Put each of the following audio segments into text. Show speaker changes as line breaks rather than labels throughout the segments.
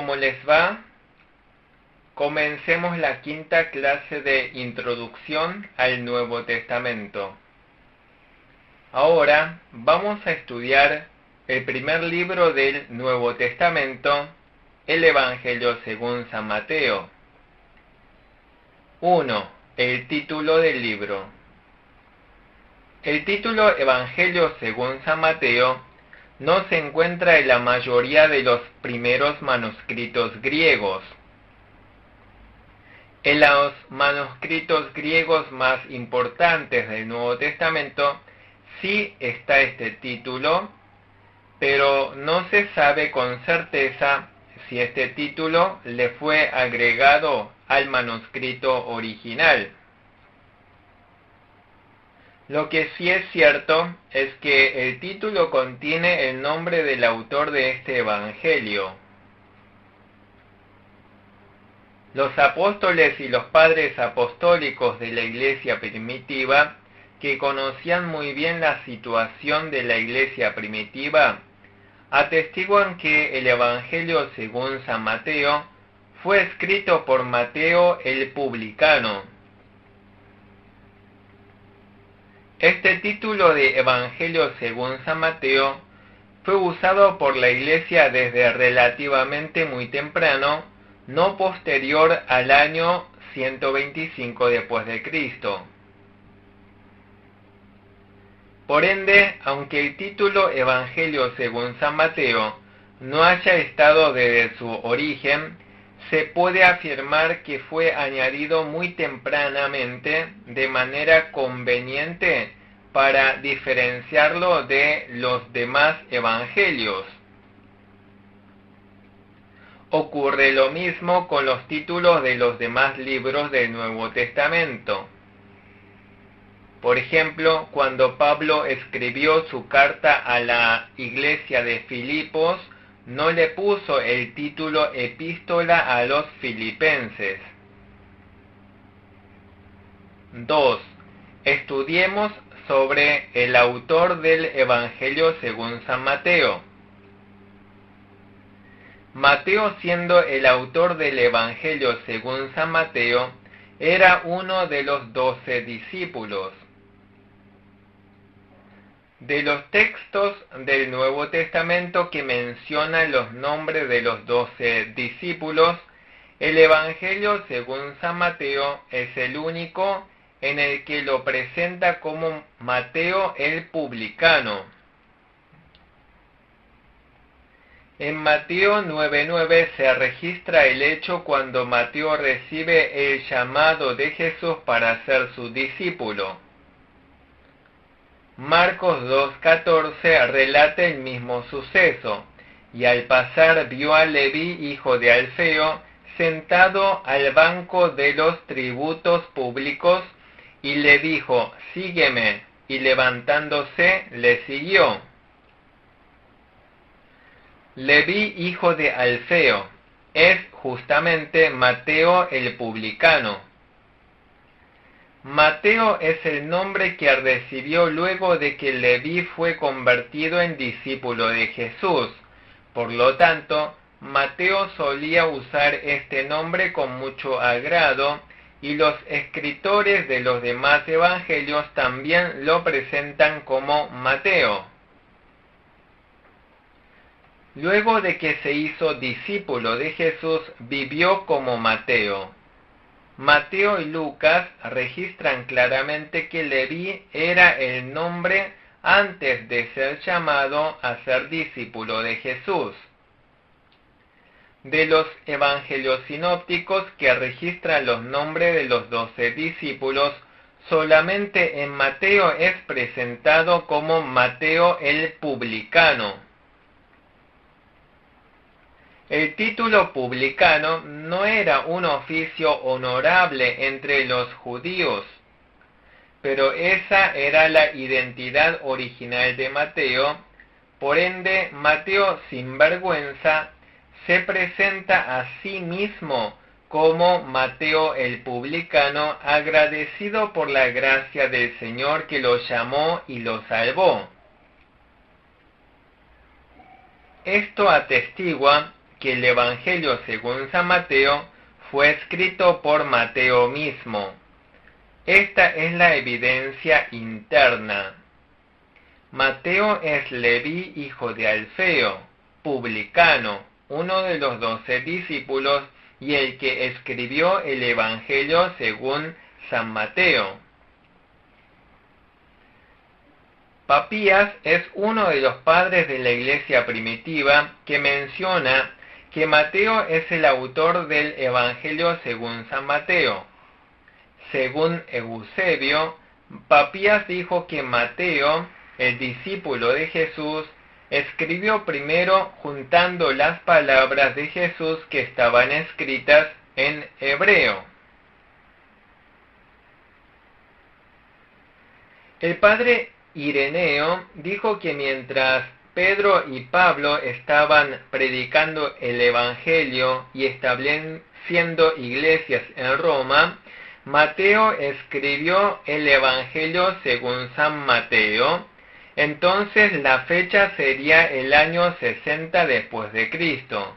¿cómo les va? Comencemos la quinta clase de Introducción al Nuevo Testamento. Ahora vamos a estudiar el primer libro del Nuevo Testamento, el Evangelio según San Mateo. 1. El título del libro. El título Evangelio según San Mateo no se encuentra en la mayoría de los primeros manuscritos griegos. En los manuscritos griegos más importantes del Nuevo Testamento sí está este título, pero no se sabe con certeza si este título le fue agregado al manuscrito original. Lo que sí es cierto es que el título contiene el nombre del autor de este evangelio. Los apóstoles y los padres apostólicos de la iglesia primitiva, que conocían muy bien la situación de la iglesia primitiva, atestiguan que el evangelio según San Mateo fue escrito por Mateo el publicano. Este título de Evangelio según San Mateo fue usado por la Iglesia desde relativamente muy temprano, no posterior al año 125 después de Cristo. Por ende, aunque el título Evangelio según San Mateo no haya estado desde su origen, se puede afirmar que fue añadido muy tempranamente de manera conveniente para diferenciarlo de los demás evangelios. Ocurre lo mismo con los títulos de los demás libros del Nuevo Testamento. Por ejemplo, cuando Pablo escribió su carta a la iglesia de Filipos, no le puso el título Epístola a los Filipenses. 2. Estudiemos sobre el autor del Evangelio según San Mateo. Mateo, siendo el autor del Evangelio según San Mateo, era uno de los 12 discípulos. De los textos del Nuevo Testamento que mencionan los nombres de los 12 discípulos, el Evangelio según San Mateo es el único en el que lo presenta como Mateo el publicano. En Mateo 9:9 se registra el hecho cuando Mateo recibe el llamado de Jesús para ser su discípulo. Marcos 2:14 relata el mismo suceso, y al pasar vio a Leví, hijo de Alfeo, sentado al banco de los tributos públicos, y le dijo: «Sígueme», y levantándose le siguió. Leví, hijo de Alfeo, es justamente Mateo el publicano. Mateo es el nombre que recibió luego de que Leví fue convertido en discípulo de Jesús. Por lo tanto, Mateo solía usar este nombre con mucho agrado, y los escritores de los demás evangelios también lo presentan como Mateo. Luego de que se hizo discípulo de Jesús, vivió como Mateo. Mateo y Lucas registran claramente que Leví era el nombre antes de ser llamado a ser discípulo de Jesús. De los evangelios sinópticos que registran los nombres de los 12 discípulos, solamente en Mateo es presentado como Mateo el publicano. El título publicano no era un oficio honorable entre los judíos, pero esa era la identidad original de Mateo. Por ende, Mateo, sin vergüenza, se presenta a sí mismo como Mateo el publicano, agradecido por la gracia del Señor que lo llamó y lo salvó. Esto atestigua que el Evangelio según San Mateo fue escrito por Mateo mismo. Esta es la evidencia interna. Mateo es Leví, hijo de Alfeo, publicano, uno de los 12 discípulos y el que escribió el Evangelio según San Mateo. Papías es uno de los padres de la iglesia primitiva que menciona que Mateo es el autor del Evangelio según San Mateo. Según Eusebio, Papías dijo que Mateo, el discípulo de Jesús, escribió primero juntando las palabras de Jesús que estaban escritas en hebreo. El padre Ireneo dijo que mientras Pedro y Pablo estaban predicando el Evangelio y estableciendo iglesias en Roma, Mateo escribió el Evangelio según San Mateo. Entonces la fecha sería el año 60 después de Cristo.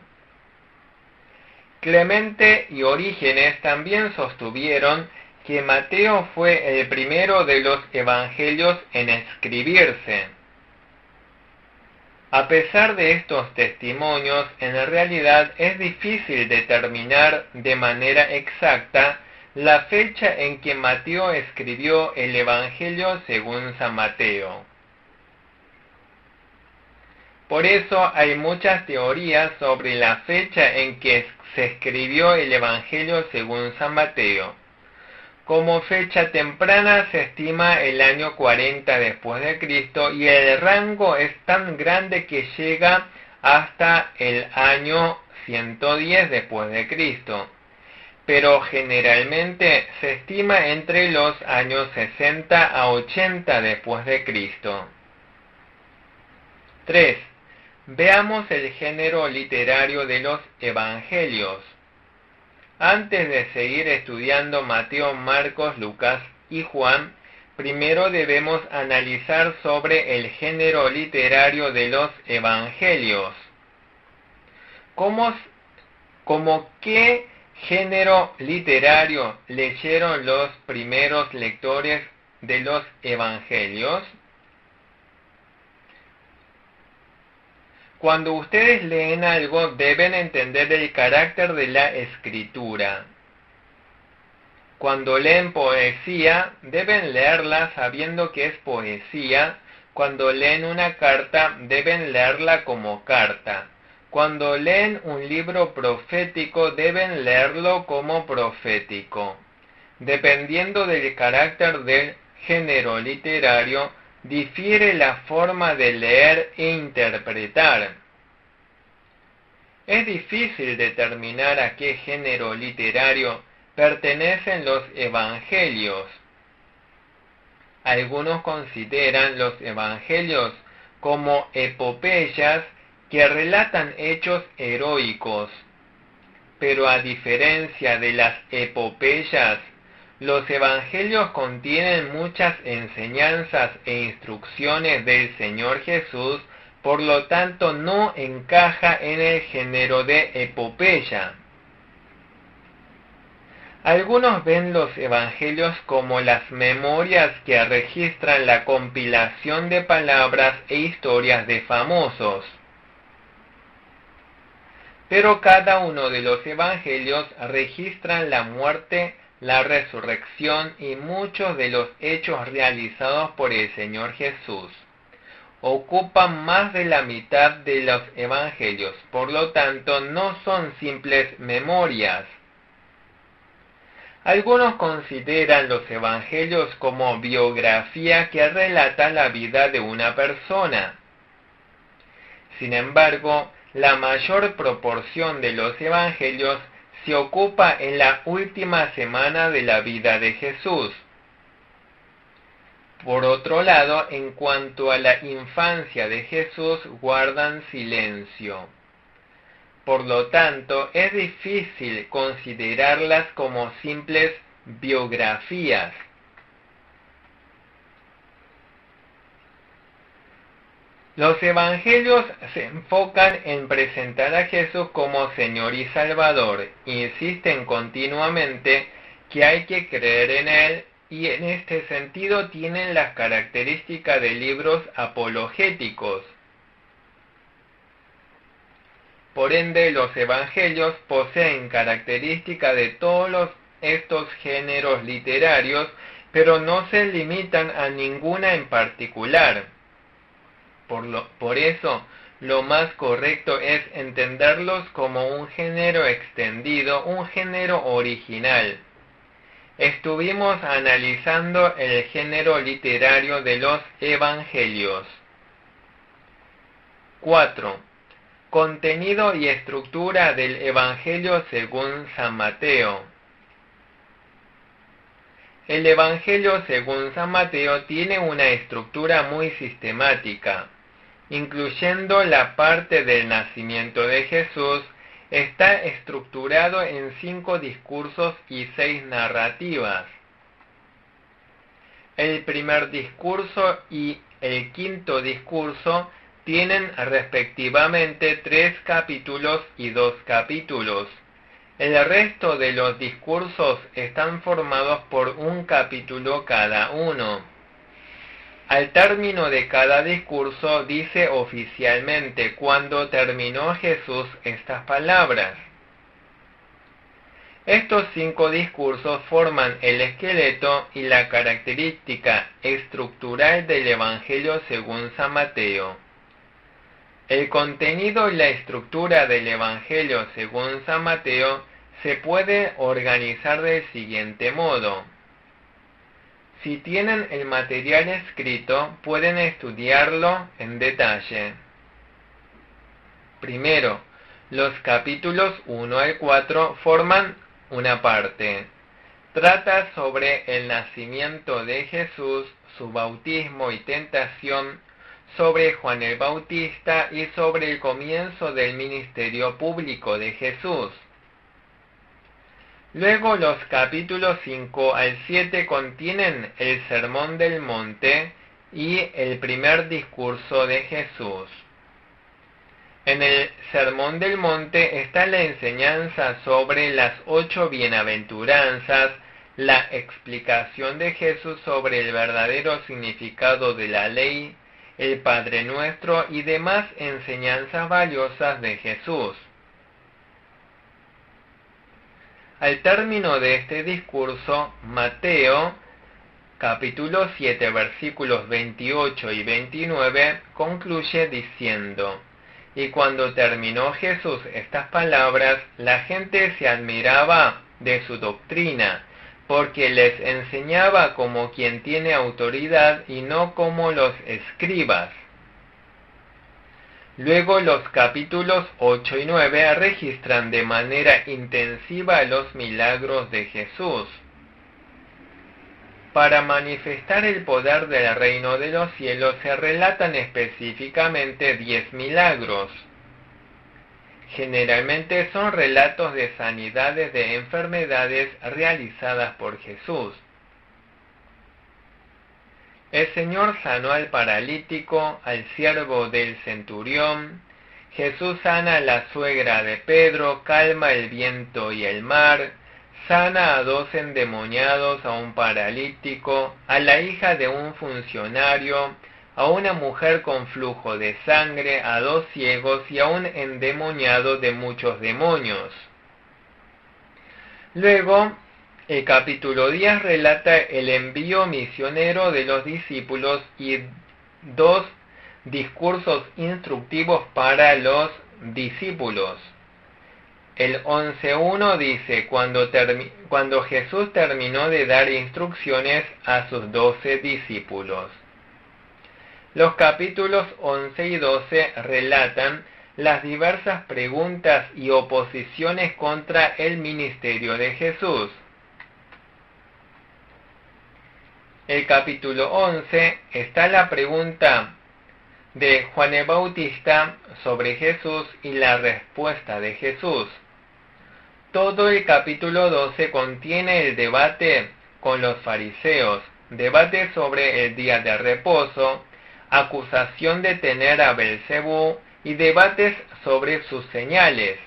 Clemente y Orígenes también sostuvieron que Mateo fue el primero de los evangelios en escribirse. A pesar de estos testimonios, en realidad es difícil determinar de manera exacta la fecha en que Mateo escribió el Evangelio según San Mateo. Por eso hay muchas teorías sobre la fecha en que se escribió el Evangelio según San Mateo. Como fecha temprana se estima el año 40 después de Cristo y el rango es tan grande que llega hasta el año 110 después de Cristo. Pero generalmente se estima entre los años 60 a 80 después de Cristo. 3. Veamos el género literario de los evangelios. Antes de seguir estudiando Mateo, Marcos, Lucas y Juan, primero debemos analizar sobre el género literario de los evangelios. ¿Cómo qué género literario leyeron los primeros lectores de los evangelios? Cuando ustedes leen algo, deben entender el carácter de la escritura. Cuando leen poesía, deben leerla sabiendo que es poesía. Cuando leen una carta, deben leerla como carta. Cuando leen un libro profético, deben leerlo como profético. Dependiendo del carácter del género literario, difiere la forma de leer e interpretar. Es difícil determinar a qué género literario pertenecen los evangelios. Algunos consideran los evangelios como epopeyas que relatan hechos heroicos, pero a diferencia de las epopeyas, los evangelios contienen muchas enseñanzas e instrucciones del Señor Jesús, por lo tanto no encaja en el género de epopeya. Algunos ven los evangelios como las memorias que registran la compilación de palabras e historias de famosos. Pero cada uno de los evangelios registran la muerte, la resurrección y muchos de los hechos realizados por el Señor Jesús. Ocupan más de la mitad de los evangelios, por lo tanto no son simples memorias. Algunos consideran los evangelios como biografía que relata la vida de una persona. Sin embargo, la mayor proporción de los evangelios se ocupa en la última semana de la vida de Jesús. Por otro lado, en cuanto a la infancia de Jesús, guardan silencio. Por lo tanto, es difícil considerarlas como simples biografías. Los evangelios se enfocan en presentar a Jesús como Señor y Salvador. Insisten continuamente que hay que creer en Él y en este sentido tienen las características de libros apologéticos. Por ende, los evangelios poseen características de todos estos géneros literarios, pero no se limitan a ninguna en particular. Por eso, lo más correcto es entenderlos como un género extendido, un género original. Estuvimos analizando el género literario de los evangelios. 4. Contenido y estructura del Evangelio según San Mateo. El Evangelio según San Mateo tiene una estructura muy sistemática. Incluyendo la parte del nacimiento de Jesús, está estructurado en 5 discursos y 6 narrativas. El primer discurso y el quinto discurso tienen respectivamente 3 capítulos y 2 capítulos. El resto de los discursos están formados por un capítulo cada uno. Al término de cada discurso dice oficialmente cuando terminó Jesús estas palabras. Estos 5 discursos forman el esqueleto y la característica estructural del Evangelio según San Mateo. El contenido y la estructura del Evangelio según San Mateo se puede organizar del siguiente modo. Si tienen el material escrito, pueden estudiarlo en detalle. Primero, los capítulos 1 al 4 forman una parte. Trata sobre el nacimiento de Jesús, su bautismo y tentación, sobre Juan el Bautista y sobre el comienzo del ministerio público de Jesús. Luego los capítulos 5 al 7 contienen el Sermón del Monte y el primer discurso de Jesús. En el Sermón del Monte está la enseñanza sobre las 8 bienaventuranzas, la explicación de Jesús sobre el verdadero significado de la ley, el Padre Nuestro y demás enseñanzas valiosas de Jesús. Al término de este discurso, Mateo, capítulo 7, versículos 28 y 29, concluye diciendo: Y cuando terminó Jesús estas palabras, la gente se admiraba de su doctrina, porque les enseñaba como quien tiene autoridad y no como los escribas. Luego los capítulos 8 y 9 registran de manera intensiva los milagros de Jesús. Para manifestar el poder del reino de los cielos se relatan específicamente 10 milagros. Generalmente son relatos de sanidades de enfermedades realizadas por Jesús. El Señor sanó al paralítico, al siervo del centurión. Jesús sana a la suegra de Pedro, calma el viento y el mar. Sana a 2 endemoniados, a un paralítico, a la hija de un funcionario, a una mujer con flujo de sangre, a 2 ciegos y a un endemoniado de muchos demonios. Luego, el capítulo 10 relata el envío misionero de los discípulos y 2 discursos instructivos para los discípulos. El 11.1 dice, cuando Jesús terminó de dar instrucciones a sus 12 discípulos. Los capítulos 11 y 12 relatan las diversas preguntas y oposiciones contra el ministerio de Jesús. El capítulo 11 está la pregunta de Juan el Bautista sobre Jesús y la respuesta de Jesús. Todo el capítulo 12 contiene el debate con los fariseos, debate sobre el día de reposo, acusación de tener a Belcebú y debates sobre sus señales.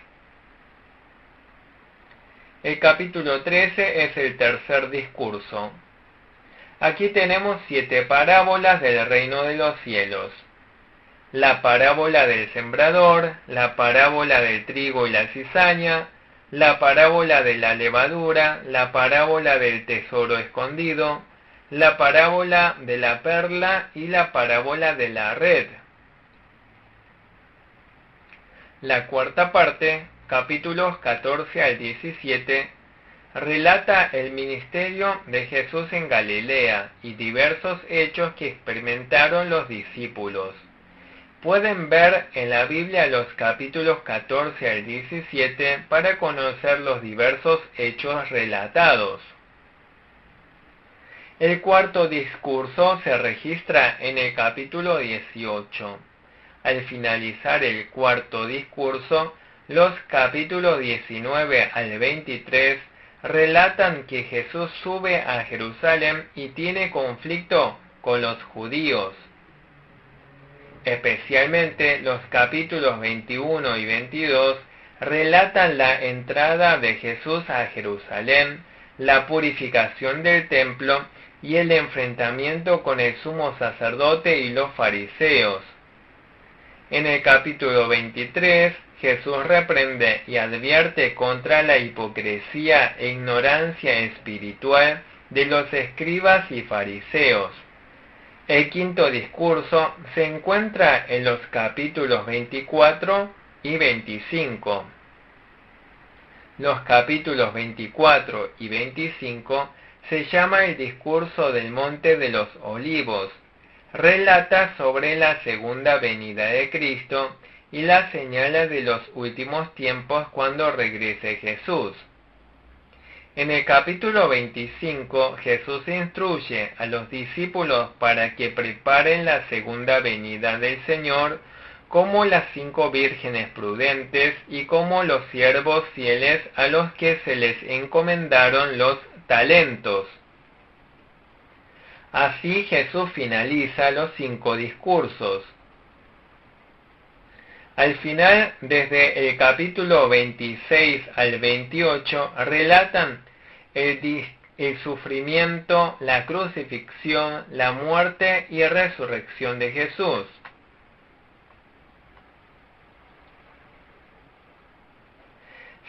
El capítulo 13 es el tercer discurso. Aquí tenemos 7 parábolas del reino de los cielos. La parábola del sembrador, la parábola del trigo y la cizaña, la parábola de la levadura, la parábola del tesoro escondido, la parábola de la perla y la parábola de la red. La cuarta parte, capítulos 14 al 17, relata el ministerio de Jesús en Galilea y diversos hechos que experimentaron los discípulos. Pueden ver en la Biblia los capítulos 14 al 17 para conocer los diversos hechos relatados. El cuarto discurso se registra en el capítulo 18. Al finalizar el cuarto discurso, los capítulos 19 al 23 relatan que Jesús sube a Jerusalén y tiene conflicto con los judíos. Especialmente los capítulos 21 y 22 relatan la entrada de Jesús a Jerusalén, la purificación del templo y el enfrentamiento con el sumo sacerdote y los fariseos. En el capítulo 23, Jesús reprende y advierte contra la hipocresía e ignorancia espiritual de los escribas y fariseos. El quinto discurso se encuentra en los capítulos 24 y 25. Los capítulos 24 y 25 se llama el discurso del Monte de los Olivos. Relata sobre la segunda venida de Cristo y las señales de los últimos tiempos cuando regrese Jesús. En el capítulo 25, Jesús instruye a los discípulos para que preparen la segunda venida del Señor, como las 5 vírgenes prudentes y como los siervos fieles a los que se les encomendaron los talentos. Así Jesús finaliza los 5 discursos. Al final, desde el capítulo 26 al 28, relatan el sufrimiento, la crucifixión, la muerte y resurrección de Jesús.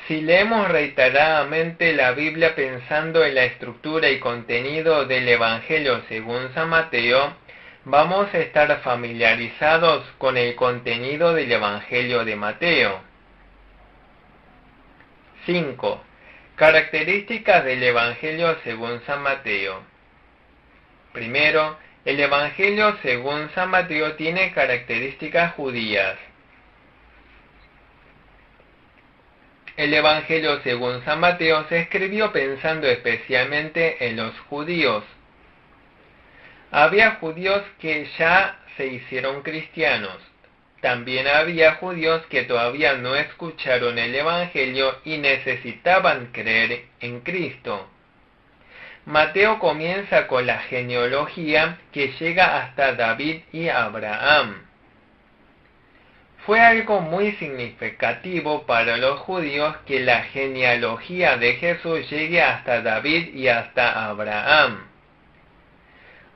Si leemos reiteradamente la Biblia pensando en la estructura y contenido del Evangelio según San Mateo, vamos a estar familiarizados con el contenido del Evangelio de Mateo. 5. Características del Evangelio según San Mateo. Primero, el Evangelio según San Mateo tiene características judías. El Evangelio según San Mateo se escribió pensando especialmente en los judíos. Había judíos que ya se hicieron cristianos. También había judíos que todavía no escucharon el Evangelio y necesitaban creer en Cristo. Mateo comienza con la genealogía que llega hasta David y Abraham. Fue algo muy significativo para los judíos que la genealogía de Jesús llegue hasta David y hasta Abraham.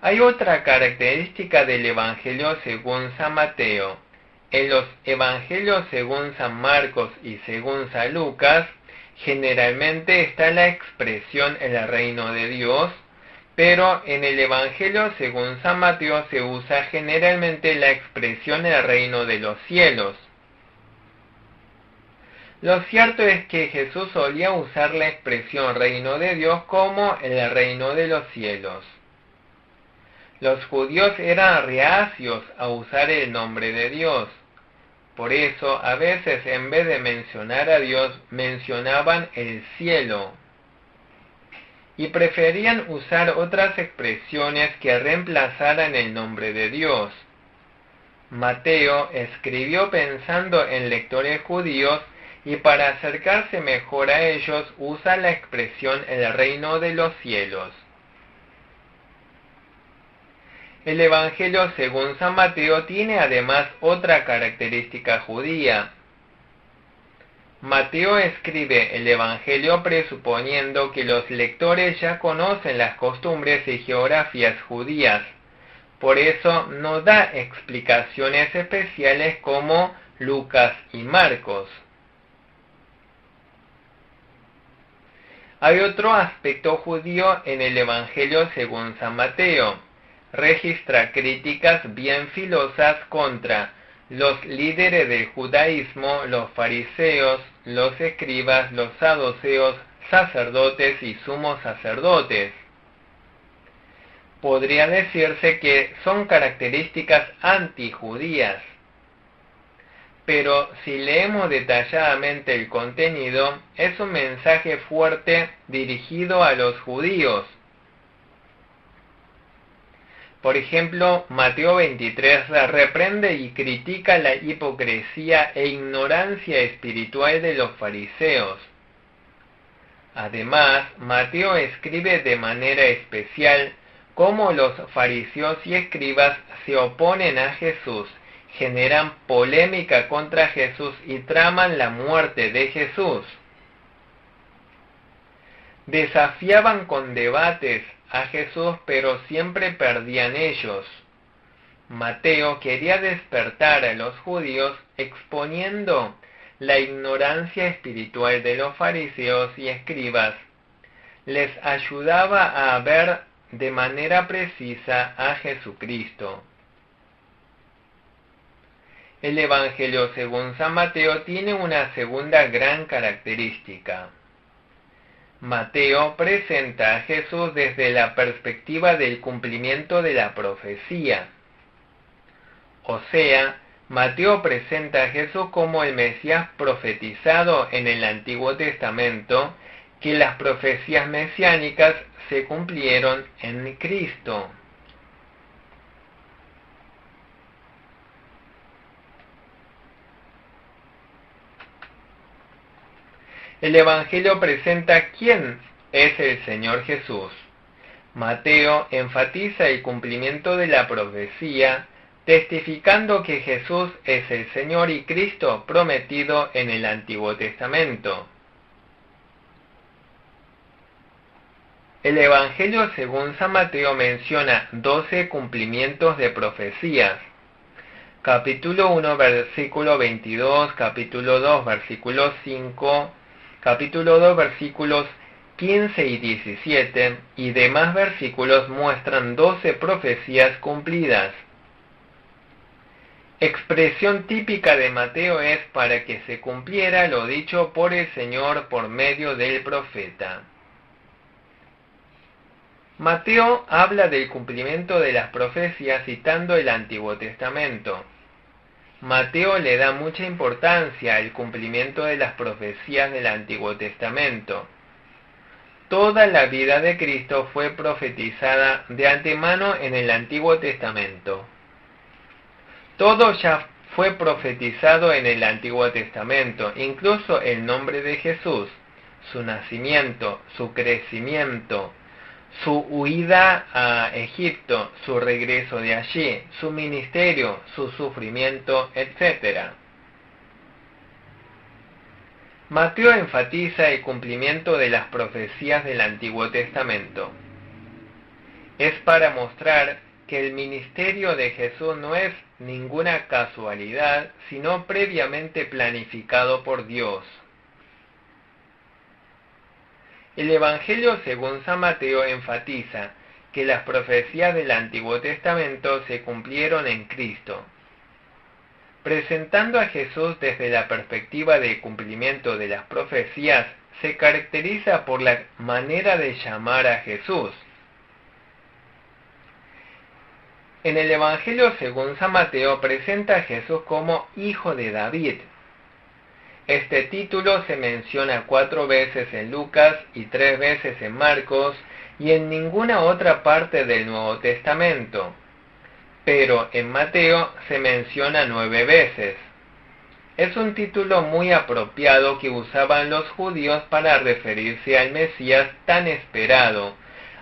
Hay otra característica del Evangelio según San Mateo. En los Evangelios según San Marcos y según San Lucas, generalmente está la expresión el reino de Dios, pero en el Evangelio según San Mateo se usa generalmente la expresión el reino de los cielos. Lo cierto es que Jesús solía usar la expresión reino de Dios como el reino de los cielos. Los judíos eran reacios a usar el nombre de Dios. Por eso, a veces en vez de mencionar a Dios, mencionaban el cielo. Y preferían usar otras expresiones que reemplazaran el nombre de Dios. Mateo escribió pensando en lectores judíos y para acercarse mejor a ellos usa la expresión el reino de los cielos. El Evangelio según San Mateo tiene además otra característica judía. Mateo escribe el Evangelio presuponiendo que los lectores ya conocen las costumbres y geografías judías. Por eso no da explicaciones especiales como Lucas y Marcos. Hay otro aspecto judío en el Evangelio según San Mateo. Registra críticas bien filosas contra los líderes del judaísmo, los fariseos, los escribas, los saduceos, sacerdotes y sumos sacerdotes. Podría decirse que son características antijudías. Pero si leemos detalladamente el contenido, es un mensaje fuerte dirigido a los judíos. Por ejemplo, Mateo 23 reprende y critica la hipocresía e ignorancia espiritual de los fariseos. Además, Mateo escribe de manera especial cómo los fariseos y escribas se oponen a Jesús, generan polémica contra Jesús y traman la muerte de Jesús. Desafiaban con debates a Jesús, pero siempre perdían ellos. Mateo quería despertar a los judíos exponiendo la ignorancia espiritual de los fariseos y escribas. Les ayudaba a ver de manera precisa a Jesucristo. El Evangelio según San Mateo tiene una segunda gran característica. Mateo presenta a Jesús desde la perspectiva del cumplimiento de la profecía. O sea, Mateo presenta a Jesús como el Mesías profetizado en el Antiguo Testamento, que las profecías mesiánicas se cumplieron en Cristo. El Evangelio presenta quién es el Señor Jesús. Mateo enfatiza el cumplimiento de la profecía, testificando que Jesús es el Señor y Cristo prometido en el Antiguo Testamento. El Evangelio según San Mateo menciona 12 cumplimientos de profecías. Capítulo 1, versículo 22, capítulo 2, versículo 5, capítulo 2, versículos 15 y 17, y demás versículos muestran 12 profecías cumplidas. Expresión típica de Mateo es para que se cumpliera lo dicho por el Señor por medio del profeta. Mateo habla del cumplimiento de las profecías citando el Antiguo Testamento. Mateo le da mucha importancia al cumplimiento de las profecías del Antiguo Testamento. Toda la vida de Cristo fue profetizada de antemano en el Antiguo Testamento. Todo ya fue profetizado en el Antiguo Testamento, incluso el nombre de Jesús, su nacimiento, su crecimiento, su huida a Egipto, su regreso de allí, su ministerio, su sufrimiento, etc. Mateo enfatiza el cumplimiento de las profecías del Antiguo Testamento. Es para mostrar que el ministerio de Jesús no es ninguna casualidad, sino previamente planificado por Dios. El Evangelio según San Mateo enfatiza que las profecías del Antiguo Testamento se cumplieron en Cristo. Presentando a Jesús desde la perspectiva del cumplimiento de las profecías, se caracteriza por la manera de llamar a Jesús. En el Evangelio según San Mateo presenta a Jesús como Hijo de David. Este título se menciona 4 veces en Lucas y 3 veces en Marcos y en ninguna otra parte del Nuevo Testamento, pero en Mateo se menciona 9 veces. Es un título muy apropiado que usaban los judíos para referirse al Mesías tan esperado,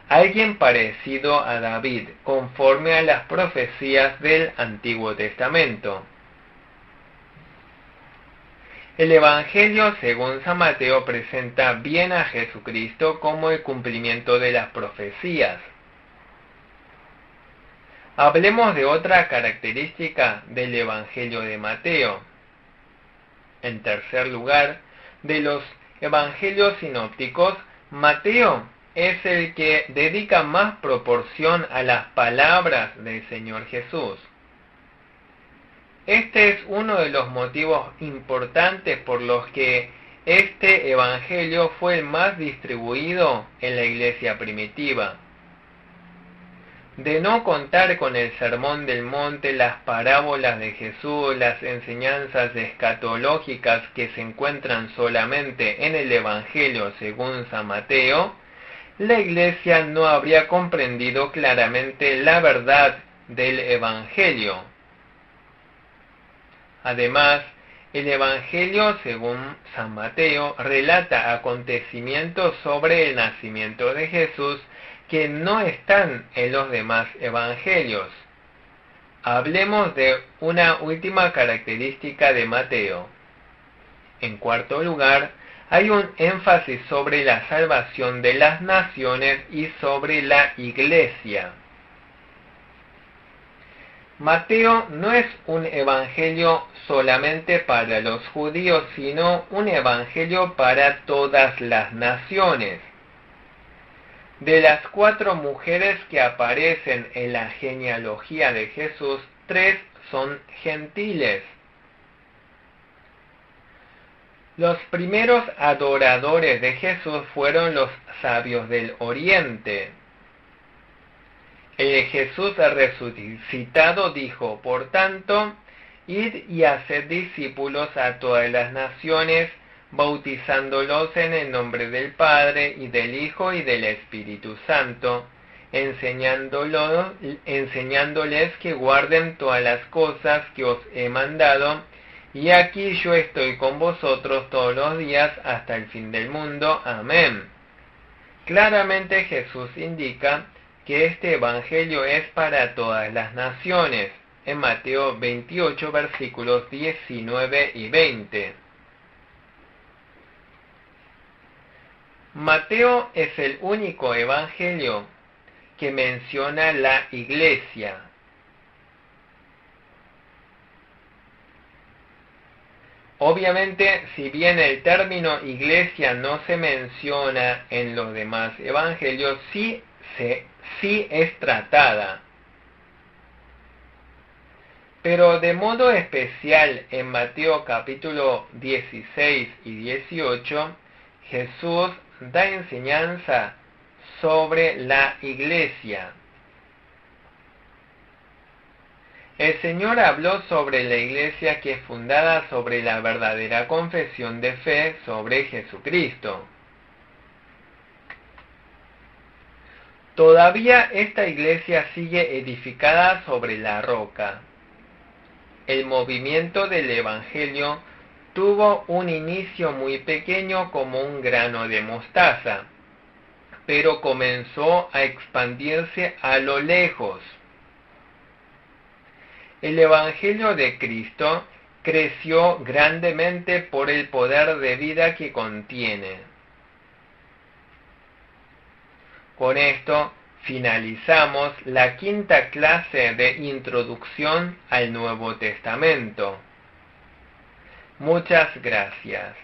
alguien parecido a David, conforme a las profecías del Antiguo Testamento. El Evangelio según San Mateo presenta bien a Jesucristo como el cumplimiento de las profecías. Hablemos de otra característica del Evangelio de Mateo. En tercer lugar, de los Evangelios sinópticos, Mateo es el que dedica más proporción a las palabras del Señor Jesús. Este es uno de los motivos importantes por los que este Evangelio fue el más distribuido en la iglesia primitiva. De no contar con el Sermón del Monte, las parábolas de Jesús, las enseñanzas escatológicas que se encuentran solamente en el Evangelio según San Mateo, la iglesia no habría comprendido claramente la verdad del Evangelio. Además, el Evangelio según San Mateo relata acontecimientos sobre el nacimiento de Jesús que no están en los demás evangelios. Hablemos de una última característica de Mateo. En cuarto lugar, hay un énfasis sobre la salvación de las naciones y sobre la iglesia. Mateo no es un evangelio solamente para los judíos, sino un evangelio para todas las naciones. De las 4 mujeres que aparecen en la genealogía de Jesús, 3 son gentiles. Los primeros adoradores de Jesús fueron los sabios del Oriente. El Jesús resucitado dijo, por tanto, id y haced discípulos a todas las naciones, bautizándolos en el nombre del Padre, y del Hijo, y del Espíritu Santo, enseñándoles que guarden todas las cosas que os he mandado, y aquí yo estoy con vosotros todos los días hasta el fin del mundo. Amén. Claramente Jesús indica que este evangelio es para todas las naciones, en Mateo 28, versículos 19 y 20. Mateo es el único evangelio que menciona la iglesia. Obviamente, si bien el término iglesia no se menciona en los demás evangelios, sí es tratada. Pero de modo especial en Mateo capítulo 16 y 18, Jesús da enseñanza sobre la iglesia. El Señor habló sobre la iglesia que es fundada sobre la verdadera confesión de fe sobre Jesucristo. Todavía esta iglesia sigue edificada sobre la roca. El movimiento del Evangelio tuvo un inicio muy pequeño como un grano de mostaza, pero comenzó a expandirse a lo lejos. El Evangelio de Cristo creció grandemente por el poder de vida que contiene. Con esto finalizamos la 5ª clase de Introducción al Nuevo Testamento. Muchas gracias.